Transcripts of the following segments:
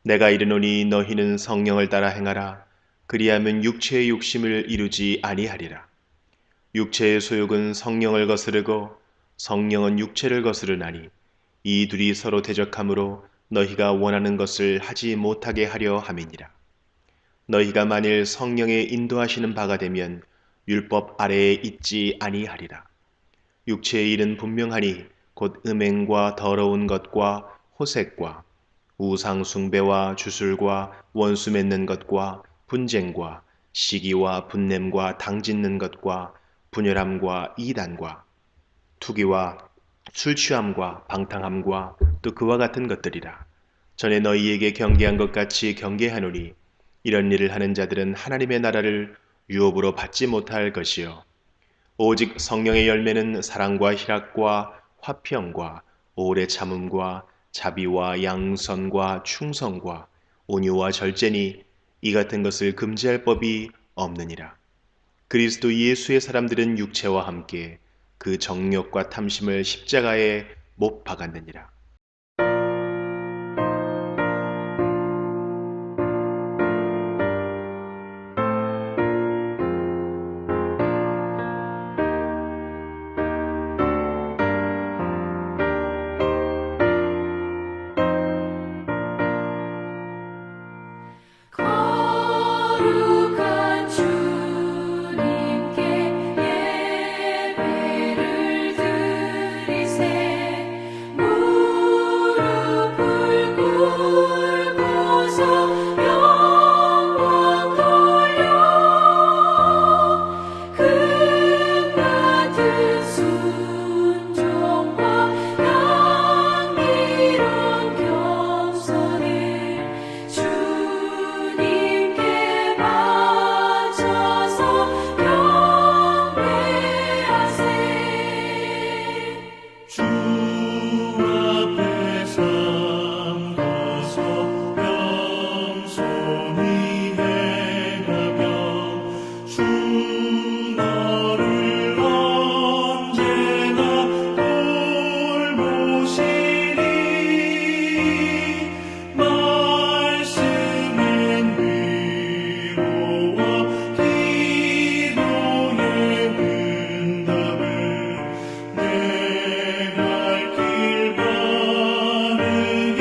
내가 이르노니 너희는 성령을 따라 행하라. 그리하면 육체의 욕심을 이루지 아니하리라. 육체의 소욕은 성령을 거스르고 성령은 육체를 거스르나니 이 둘이 서로 대적하므로 너희가 원하는 것을 하지 못하게 하려 함이니라. 너희가 만일 성령의 인도하시는 바가 되면 율법 아래에 있지 아니하리라. 육체의 일은 분명하니 곧 음행과 더러운 것과 호색과 우상 숭배와 주술과 원수 맺는 것과 분쟁과 시기와 분냄과 당짓는 것과 분열함과 이단과 투기와 술 취함과 방탕함과 또 그와 같은 것들이라. 전에 너희에게 경계한 것 같이 경계하노니 이런 일을 하는 자들은 하나님의 나라를 유업으로 받지 못할 것이요 오직 성령의 열매는 사랑과 희락과 화평과 오래 참음과 자비와 양선과 충성과 온유와 절제니 이 같은 것을 금지할 법이 없느니라. 그리스도 예수의 사람들은 육체와 함께 그 정욕과 탐심을 십자가에 못 박았느니라. 거룩한 주님께 예배를 드리세. 무릎을 꿇고서 영광 돌려 금 같은 순종과 향기로운 겸손을 주님께 바쳐서 경배하세. 주 앞에 삼고서 겸손히 행하며 주 너를 언제나 돌보시리. 말씀엔 위로와 기도의 응답을 내 갈 길 바르게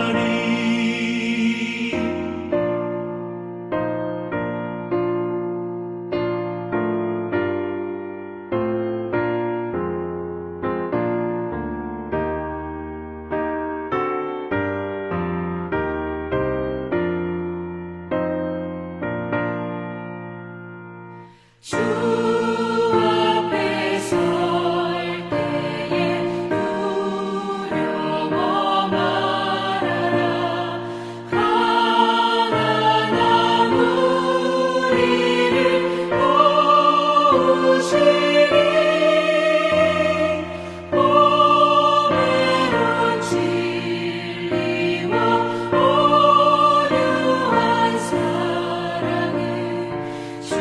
인도하리. 주 앞에 설 때에 두려워 말아라. 가난한 우리를 도우시리. 보배로운 진리와 온유한 사랑을 주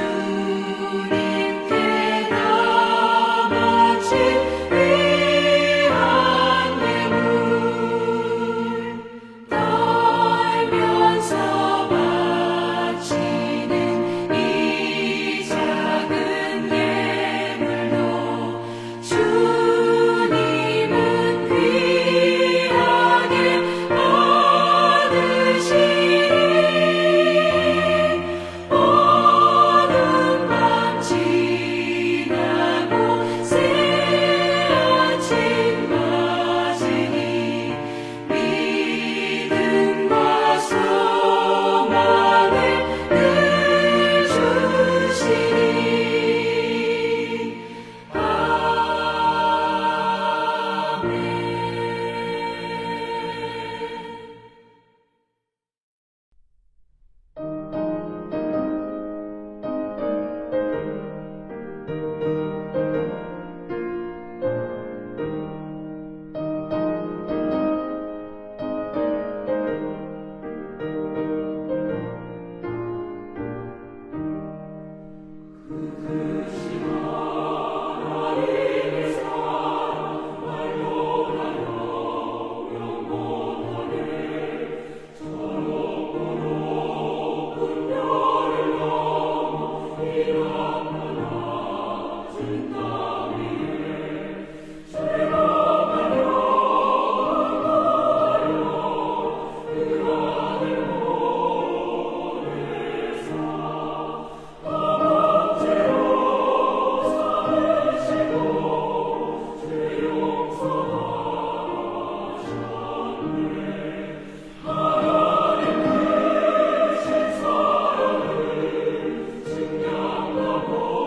오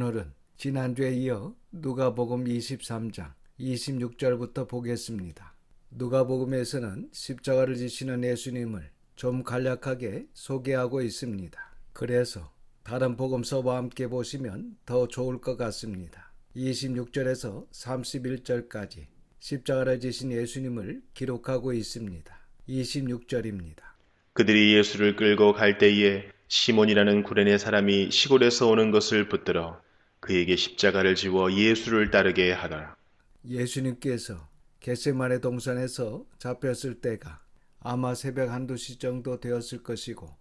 오늘은 지난주에 이어 누가복음 23장 26절부터 보겠습니다. 누가복음에서는 십자가를 지시는 예수님을 좀 간략하게 소개하고 있습니다. 그래서 다른 복음서와 함께 보시면 더 좋을 것 같습니다. 26절에서 31절까지 십자가를 지신 예수님을 기록하고 있습니다. 26절입니다. 그들이 예수를 끌고 갈 때에 시몬이라는 구레네 사람이 시골에서 오는 것을 붙들어 그에게 십자가를 지워 예수를 따르게 하더라. 예수님께서 겟세마네 동산에서 잡혔을 때가 아마 새벽 1-2시 정도 되었을 것이고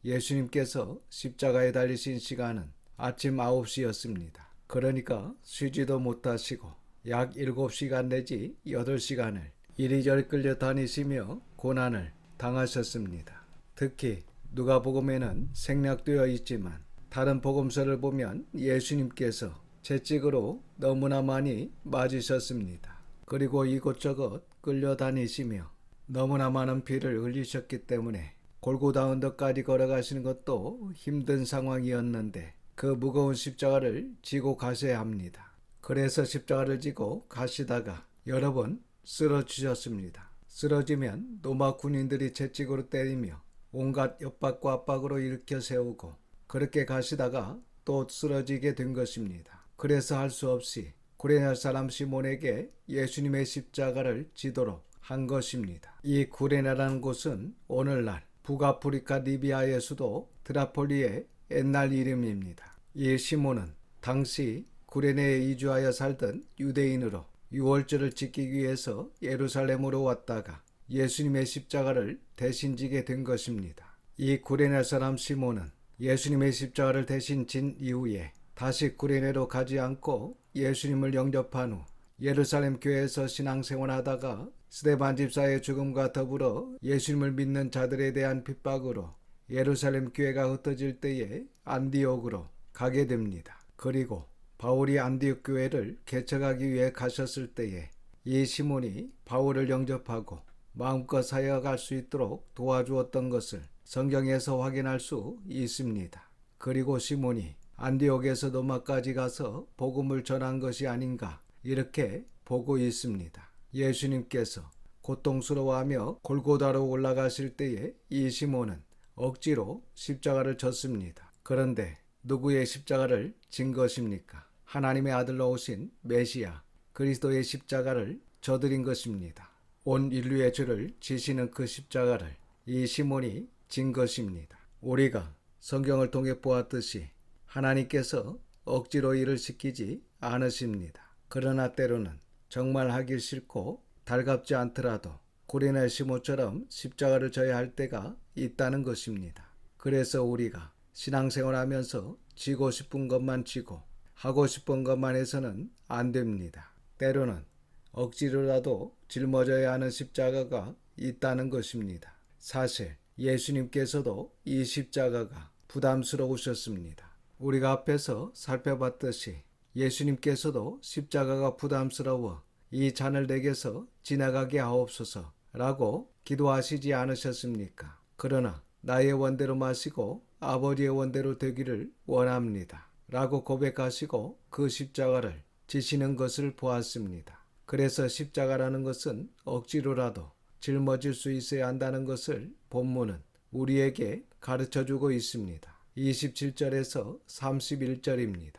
예수님께서 십자가에 달리신 시간은 아침 9시였습니다. 그러니까 쉬지도 못하시고 약 7시간 내지 8시간을 이리저리 끌려 다니시며 고난을 당하셨습니다. 특히 누가복음에는 생략되어 있지만 다른 복음서를 보면 예수님께서 채찍으로 너무나 많이 맞으셨습니다. 그리고 이곳저곳 끌려다니시며 너무나 많은 피를 흘리셨기 때문에 골고다 언덕까지 걸어가시는 것도 힘든 상황이었는데 그 무거운 십자가를 지고 가셔야 합니다. 그래서 십자가를 지고 가시다가 여러 번 쓰러지셨습니다. 쓰러지면 로마 군인들이 채찍으로 때리며 온갖 협박과 압박으로 일으켜 세우고 그렇게 가시다가 또 쓰러지게 된 것입니다. 그래서 할 수 없이 구레네 사람 시몬에게 예수님의 십자가를 지도록 한 것입니다. 이 구레네라는 곳은 오늘날 북아프리카 리비아의 수도 트라폴리의 옛날 이름입니다. 이 시몬은 당시 구레네에 이주하여 살던 유대인으로 유월절을 지키기 위해서 예루살렘으로 왔다가 예수님의 십자가를 대신 지게 된 것입니다. 이 구레네 사람 시몬은 예수님의 십자가를 대신 진 이후에 다시 구레네로 가지 않고 예수님을 영접한 후 예루살렘 교회에서 신앙생활하다가 스데반 집사의 죽음과 더불어 예수님을 믿는 자들에 대한 핍박으로 예루살렘 교회가 흩어질 때에 안디옥으로 가게 됩니다. 그리고 바울이 안디옥 교회를 개척하기 위해 가셨을 때에 이 시몬이 바울을 영접하고 마음껏 사역할 수 있도록 도와주었던 것을 성경에서 확인할 수 있습니다. 그리고 시몬이 안디옥에서 로마까지 가서 복음을 전한 것이 아닌가 이렇게 보고 있습니다. 예수님께서 고통스러워하며 골고다로 올라가실 때에 이 시몬은 억지로 십자가를 졌습니다. 그런데 누구의 십자가를 진 것입니까? 하나님의 아들로 오신 메시아 그리스도의 십자가를 져드린 것입니다. 온 인류의 죄를 지시는 그 십자가를 이 시몬이 진 것입니다. 우리가 성경을 통해 보았듯이 하나님께서 억지로 일을 시키지 않으십니다. 그러나 때로는 정말 하기 싫고 달갑지 않더라도 구레네 시몬처럼 십자가를 져야 할 때가 있다는 것입니다. 그래서 우리가 신앙생활하면서 지고 싶은 것만 지고 하고 싶은 것만 해서는 안 됩니다. 때로는 억지로라도 짊어져야 하는 십자가가 있다는 것입니다. 사실 예수님께서도 이 십자가가 부담스러우셨습니다. 우리가 앞에서 살펴봤듯이 예수님께서도 십자가가 부담스러워 이 잔을 내게서 지나가게 하옵소서 라고 기도하시지 않으셨습니까? 그러나 나의 원대로 마시고 아버지의 원대로 되기를 원합니다 라고 고백하시고 그 십자가를 지시는 것을 보았습니다. 그래서 십자가라는 것은 억지로라도 짊어질 수 있어야 한다는 것을 본문은 우리에게 가르쳐주고 있습니다. 27절에서 31절입니다.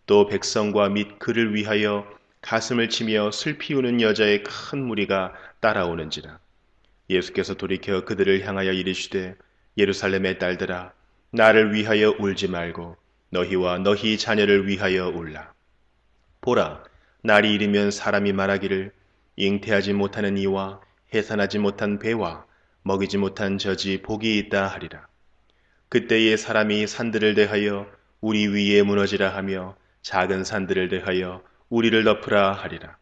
또 백성과 및 그를 위하여 가슴을 치며 슬피 우는 여자의 큰 무리가 따라오는지라. 예수께서 돌이켜 그들을 향하여 이르시되 예루살렘의 딸들아 나를 위하여 울지 말고 너희와 너희 자녀를 위하여 울라. 보라 날이 이르면 사람이 말하기를 잉태하지 못하는 이와 해산하지 못한 배와 먹이지 못한 젖이 복이 있다 하리라. 그때에 사람이 산들을 대하여 우리 위에 무너지라 하며 작은 산들을 대하여 우리를 덮으라 하리라.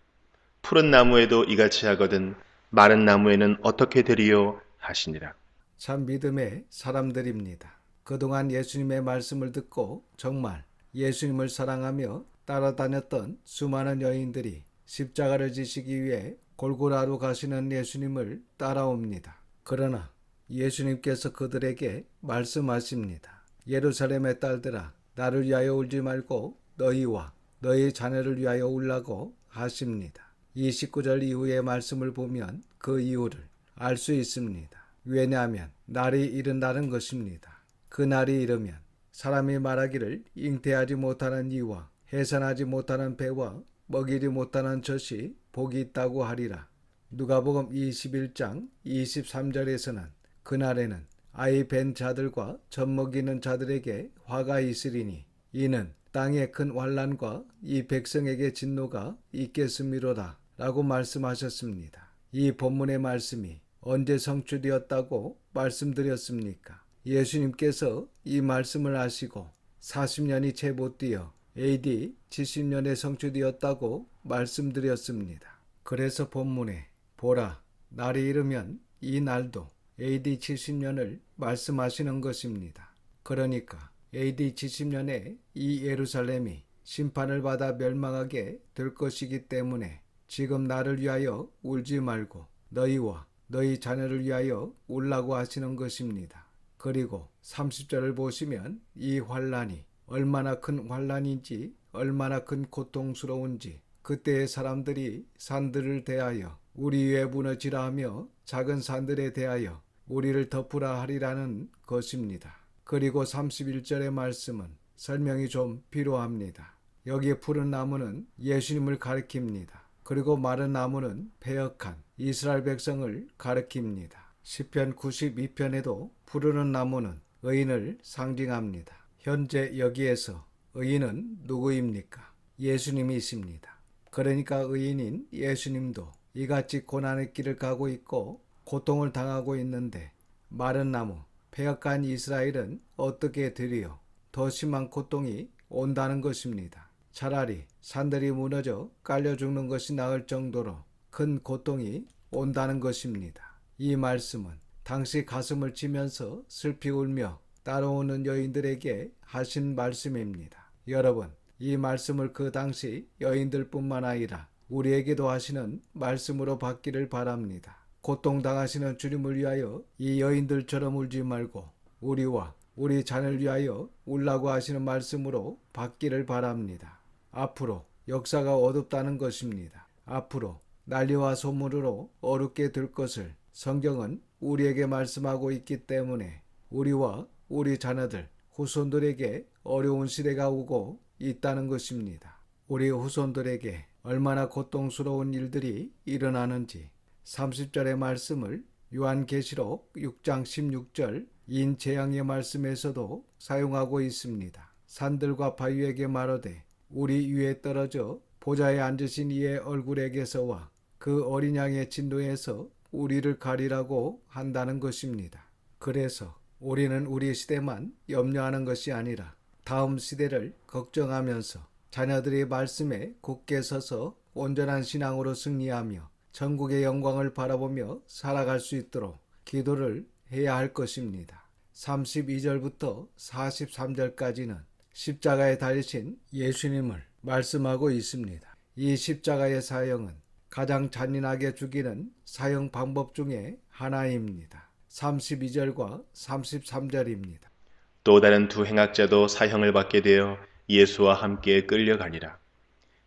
푸른 나무에도 이같이 하거든 마른 나무에는 어떻게 되리요 하시니라. 참 믿음의 사람들입니다. 그동안 예수님의 말씀을 듣고 정말 예수님을 사랑하며 따라다녔던 수많은 여인들이 십자가를 지시기 위해 골고라로 가시는 예수님을 따라옵니다. 그러나 예수님께서 그들에게 말씀하십니다. 예루살렘의 딸들아 나를 위하여 울지 말고 너희와 너희 자녀를 위하여 울라고 하십니다. 29절 이후의 말씀을 보면 그 이유를 알 수 있습니다. 왜냐하면 날이 이른다는 것입니다. 그 날이 이르면 사람이 말하기를 잉태하지 못하는 이와 해산하지 못하는 배와 먹이지 못하는 젖이 복이 있다고 하리라. 누가복음 21장 23절에서는 그날에는 아이 벤 자들과 젖 먹이는 자들에게 화가 있으리니 이는 땅에 큰 환난과 이 백성에게 진노가 있겠음이로다 라고 말씀하셨습니다. 이 본문의 말씀이 언제 성취되었다고 말씀드렸습니까? 예수님께서 이 말씀을 하시고 40년이 채 못 뛰어 AD 70년에 성취되었다고 말씀드렸습니다. 그래서 본문에 보라, 날이 이르면 이 날도 AD 70년을 말씀하시는 것입니다. 그러니까 AD 70년에 이 예루살렘이 심판을 받아 멸망하게 될 것이기 때문에 지금 나를 위하여 울지 말고 너희와 너희 자녀를 위하여 울라고 하시는 것입니다. 그리고 30절을 보시면 이 환난이 얼마나 큰 환난인지 얼마나 큰 고통스러운지 그때의 사람들이 산들을 대하여 우리 위에 무너지라 하며 작은 산들에 대하여 우리를 덮으라 하리라는 것입니다. 그리고 31절의 말씀은 설명이 좀 필요합니다. 여기에 푸른 나무는 예수님을 가리킵니다. 그리고 마른 나무는 패역한 이스라엘 백성을 가리킵니다. 시편 92편에도 푸르는 나무는 의인을 상징합니다. 현재 여기에서 의인은 누구입니까? 예수님이십니다. 그러니까 의인인 예수님도 이같이 고난의 길을 가고 있고 고통을 당하고 있는데 마른 나무, 패역한 이스라엘은 어떻게 되리요? 더 심한 고통이 온다는 것입니다. 차라리 산들이 무너져 깔려 죽는 것이 나을 정도로 큰 고통이 온다는 것입니다. 이 말씀은 당시 가슴을 치면서 슬피 울며 따라오는 여인들에게 하신 말씀입니다. 여러분, 이 말씀을 그 당시 여인들뿐만 아니라 우리에게도 하시는 말씀으로 받기를 바랍니다. 고통당하시는 주님을 위하여 이 여인들처럼 울지 말고 우리와 우리 자녀를 위하여 울라고 하시는 말씀으로 받기를 바랍니다. 앞으로 역사가 어둡다는 것입니다. 앞으로 난리와 소문으로 어렵게 될 것을 성경은 우리에게 말씀하고 있기 때문에 우리와 우리 자녀들, 후손들에게 어려운 시대가 오고 있다는 것입니다. 우리 후손들에게 얼마나 고통스러운 일들이 일어나는지 30절의 말씀을 요한계시록 6장 16절 인재앙의 말씀에서도 사용하고 있습니다. 산들과 바위에게 말하되 우리 위에 떨어져 보좌에 앉으신 이의 얼굴에게서와 그 어린 양의 진노에서 우리를 가리라고 한다는 것입니다. 그래서 우리는 우리 시대만 염려하는 것이 아니라 다음 시대를 걱정하면서 자녀들의 말씀에 굳게 서서 온전한 신앙으로 승리하며 천국의 영광을 바라보며 살아갈 수 있도록 기도를 해야 할 것입니다. 32절부터 43절까지는 십자가에 달리신 예수님을 말씀하고 있습니다. 이 십자가의 사형은 가장 잔인하게 죽이는 사형 방법 중에 하나입니다. 32절과 33절입니다. 또 다른 두 행악자도 사형을 받게 되어 예수와 함께 끌려가니라.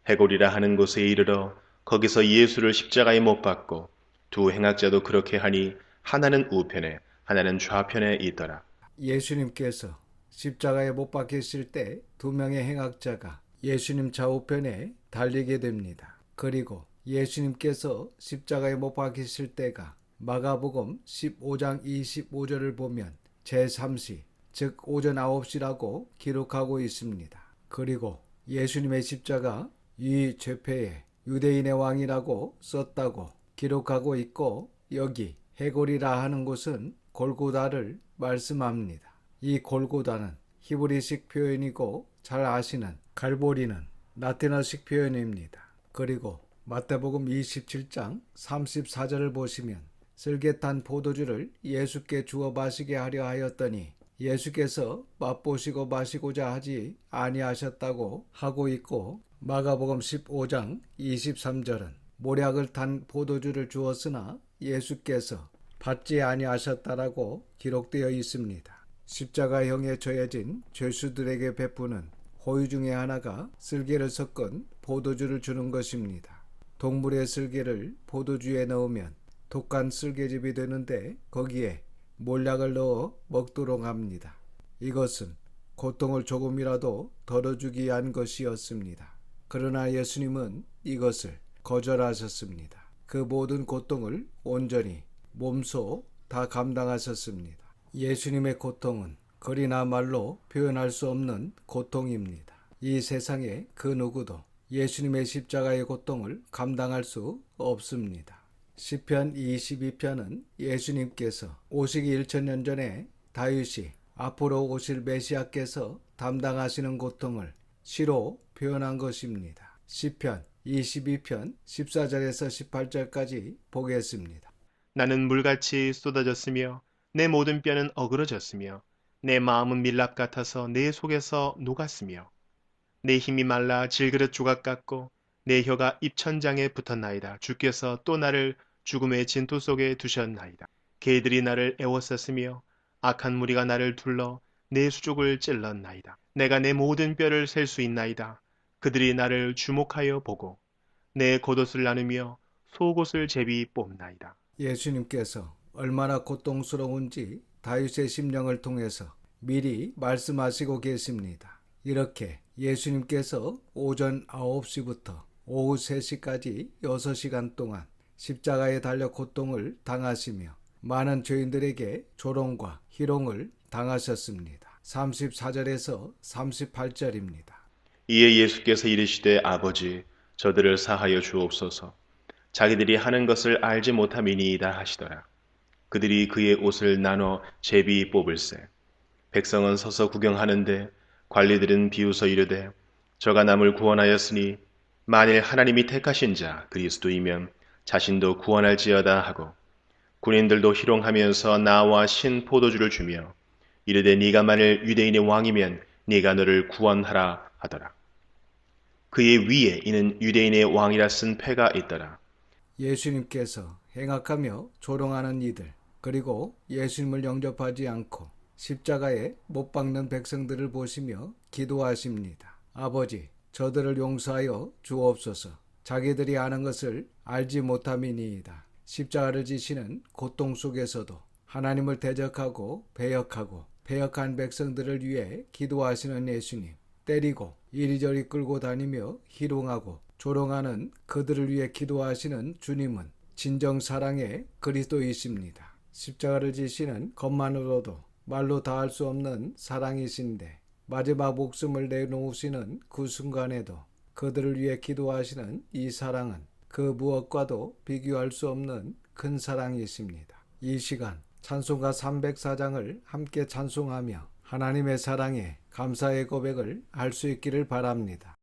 해골이라 하는 곳에 이르러 거기서 예수를 십자가에 못 박고 두 행악자도 그렇게 하니 하나는 우편에 하나는 좌편에 있더라. 예수님께서 십자가에 못 박히실 때 두 명의 행악자가 예수님 좌우편에 달리게 됩니다. 그리고 예수님께서 십자가에 못 박히실 때가 마가복음 15장 25절을 보면 제3시 즉 오전 9시라고 기록하고 있습니다. 그리고 예수님의 십자가 위 죄패에 유대인의 왕이라고 썼다고 기록하고 있고 여기 해골이라 하는 곳은 골고다를 말씀합니다. 이 골고다는 히브리식 표현이고 잘 아시는 갈보리는 라틴어식 표현입니다. 그리고 마태복음 27장 34절을 보시면 쓸개탄 포도주를 예수께 주어 마시게 하려 하였더니 예수께서 맛보시고 마시고자 하지 아니하셨다고 하고 있고 마가복음 15장 23절은 모략을 탄 포도주를 주었으나 예수께서 받지 아니하셨다라고 기록되어 있습니다. 십자가형에 처해진 죄수들에게 베푸는 호의 중에 하나가 쓸개를 섞은 포도주를 주는 것입니다. 동물의 쓸개를 포도주에 넣으면 독한 쓸개즙이 되는데 거기에 몰약을 넣어 먹도록 합니다. 이것은 고통을 조금이라도 덜어주기 위한 것이었습니다. 그러나 예수님은 이것을 거절하셨습니다. 그 모든 고통을 온전히 몸소 다 감당하셨습니다. 예수님의 고통은 글이나 말로 표현할 수 없는 고통입니다. 이 세상에 그 누구도 예수님의 십자가의 고통을 감당할 수 없습니다. 시편 22편은 예수님께서 오시기 1000년 전에 다윗이 앞으로 오실 메시아께서 담당하시는 고통을 시로 표현한 것입니다. 시편 22편 14절에서 18절까지 보겠습니다. 나는 물같이 쏟아졌으며 내 모든 뼈는 어그러졌으며 내 마음은 밀랍 같아서 내 속에서 녹았으며 내 힘이 말라 질그릇 조각 같고 내 혀가 입천장에 붙었나이다. 주께서 또 나를 죽음의 진토 속에 두셨나이다. 개들이 나를 애워쌌으며 악한 무리가 나를 둘러 내 수족을 찔렀나이다. 내가 내 모든 뼈를 셀 수 있나이다. 그들이 나를 주목하여 보고 내 겉옷을 나누며 속옷을 제비 뽑나이다. 예수님께서 얼마나 고통스러운지 다윗의 심령을 통해서 미리 말씀하시고 계십니다. 이렇게 예수님께서 오전 9시부터 오후 3시까지 6시간 동안 십자가에 달려 고통을 당하시며 많은 죄인들에게 조롱과 희롱을 당하셨습니다. 34절에서 38절입니다. 이에 예수께서 이르시되 아버지 저들을 사하여 주옵소서. 자기들이 하는 것을 알지 못함이니이다 하시더라. 그들이 그의 옷을 나눠 제비 뽑을세. 백성은 서서 구경하는데 관리들은 비웃어 이르되 저가 남을 구원하였으니 만일 하나님이 택하신 자 그리스도이면 자신도 구원할지어다 하고 군인들도 희롱하면서 나와 신 포도주를 주며 이르되 네가 만일 유대인의 왕이면 네가 너를 구원하라 하더라. 그의 위에 이는 유대인의 왕이라 쓴 패가 있더라. 예수님께서 행악하며 조롱하는 이들, 그리고 예수님을 영접하지 않고 십자가에 못 박는 백성들을 보시며 기도하십니다. 아버지, 저들을 용서하여 주옵소서. 자기들이 아는 것을 알지 못함이니이다. 십자가를 지시는 고통 속에서도 하나님을 대적하고 배역하고 배역한 백성들을 위해 기도하시는 예수님, 때리고 이리저리 끌고 다니며 희롱하고 조롱하는 그들을 위해 기도하시는 주님은 진정 사랑의 그리스도이십니다. 십자가를 지시는 것만으로도 말로 다할 수 없는 사랑이신데 마지막 목숨을 내놓으시는 그 순간에도 그들을 위해 기도하시는 이 사랑은 그 무엇과도 비교할 수 없는 큰 사랑이십니다. 이 시간 찬송가 304장을 함께 찬송하며 하나님의 사랑에 감사의 고백을 할 수 있기를 바랍니다.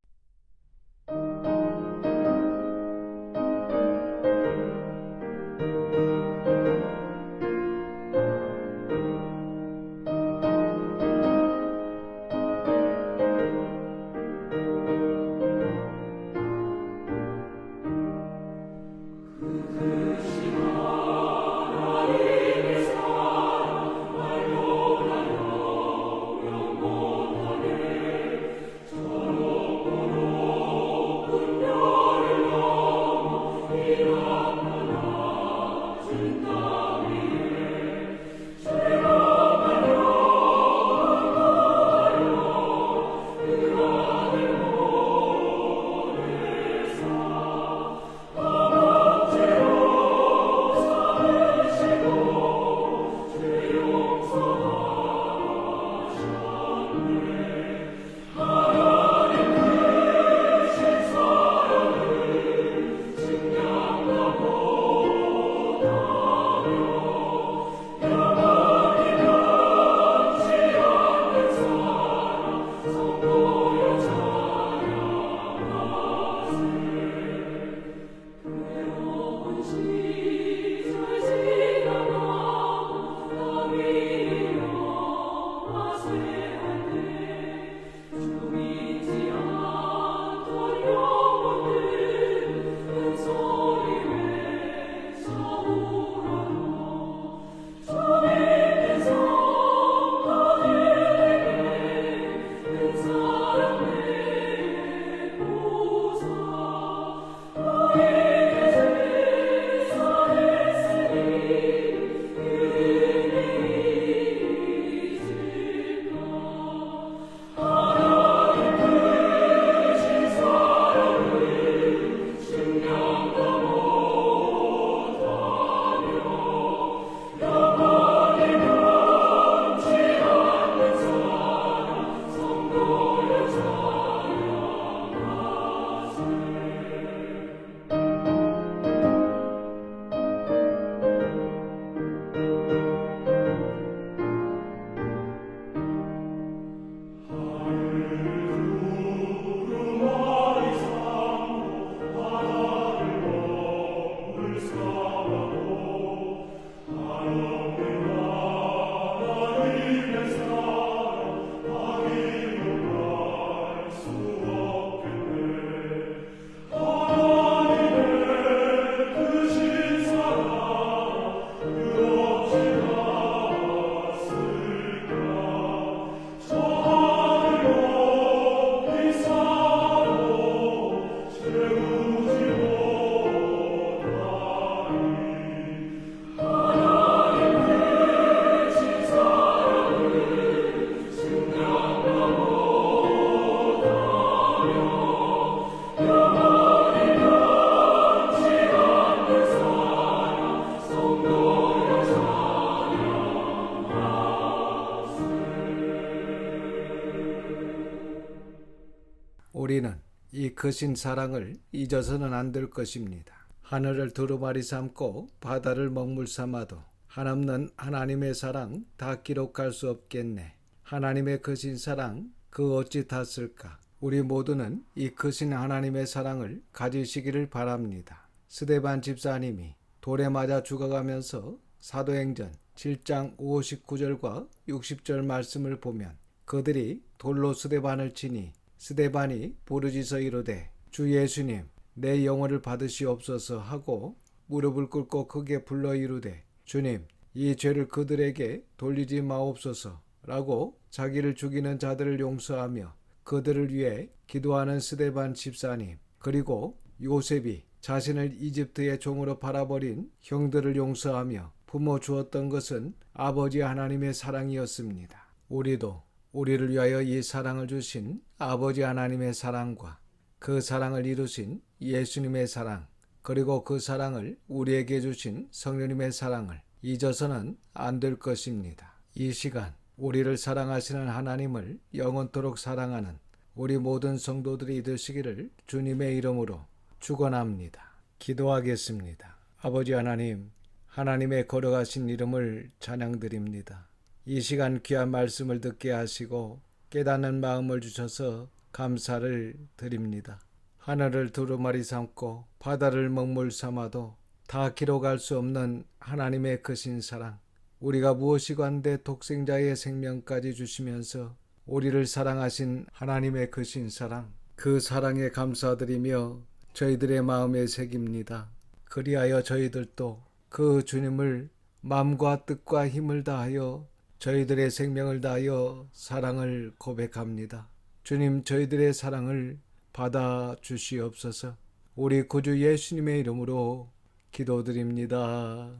이 크신 사랑을 잊어서는 안 될 것입니다. 하늘을 두루마리 삼고 바다를 먹물 삼아도 한없는 하나님의 사랑 다 기록할 수 없겠네. 하나님의 크신 사랑 그 어찌 닿을까? 우리 모두는 이 크신 하나님의 사랑을 가지시기를 바랍니다. 스데반 집사님이 돌에 맞아 죽어가면서 사도행전 7장 59절과 60절 말씀을 보면 그들이 돌로 스데반을 치니 스데반이 부르짖어 이르되 주 예수님 내 영혼을 받으시옵소서 하고 무릎을 꿇고 크게 불러 이르되 주님 이 죄를 그들에게 돌리지 마옵소서 라고 자기를 죽이는 자들을 용서하며 그들을 위해 기도하는 스데반 집사님, 그리고 요셉이 자신을 이집트의 종으로 팔아버린 형들을 용서하며 품어 주었던 것은 아버지 하나님의 사랑이었습니다. 우리도 우리를 위하여 이 사랑을 주신 아버지 하나님의 사랑과 그 사랑을 이루신 예수님의 사랑, 그리고 그 사랑을 우리에게 주신 성령님의 사랑을 잊어서는 안 될 것입니다. 이 시간 우리를 사랑하시는 하나님을 영원토록 사랑하는 우리 모든 성도들이 되시기를 주님의 이름으로 축원합니다. 기도하겠습니다. 아버지 하나님, 하나님의 거룩하신 이름을 찬양드립니다. 이 시간 귀한 말씀을 듣게 하시고 깨닫는 마음을 주셔서 감사를 드립니다. 하늘을 두루마리 삼고 바다를 먹물 삼아도 다 기록할 수 없는 하나님의 크신 사랑, 우리가 무엇이건대 독생자의 생명까지 주시면서 우리를 사랑하신 하나님의 크신 사랑, 그 사랑에 감사드리며 저희들의 마음에 새깁니다. 그리하여 저희들도 그 주님을 마음과 뜻과 힘을 다하여 저희들의 생명을 다하여 사랑을 고백합니다. 주님, 저희들의 사랑을 받아 주시옵소서. 우리 구주 예수님의 이름으로 기도드립니다.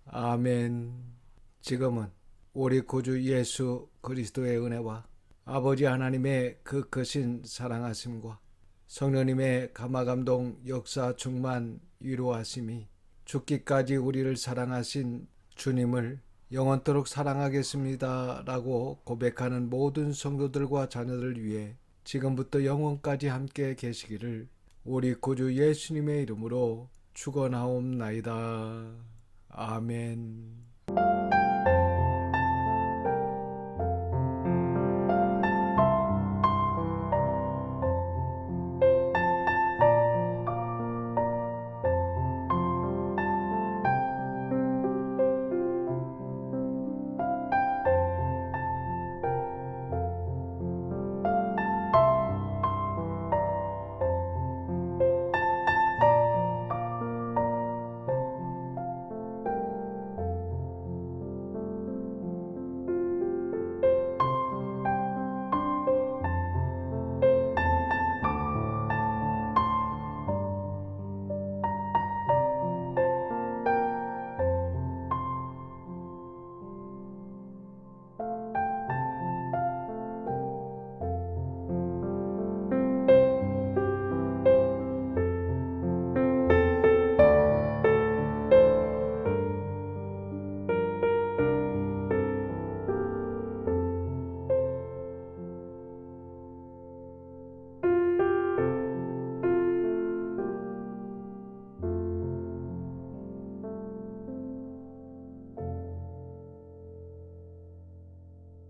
아멘. 지금은 우리 구주 예수 그리스도의 은혜와 아버지 하나님의 그 크신 사랑하심과 성령님의 감화감동 역사 충만 위로하심이 죽기까지 우리를 사랑하신 주님을 영원토록 사랑하겠습니다 라고 고백하는 모든 성도들과 자녀들을 위해 지금부터 영원까지 함께 계시기를 우리 구주 예수님의 이름으로 축원하옵나이다. 아멘.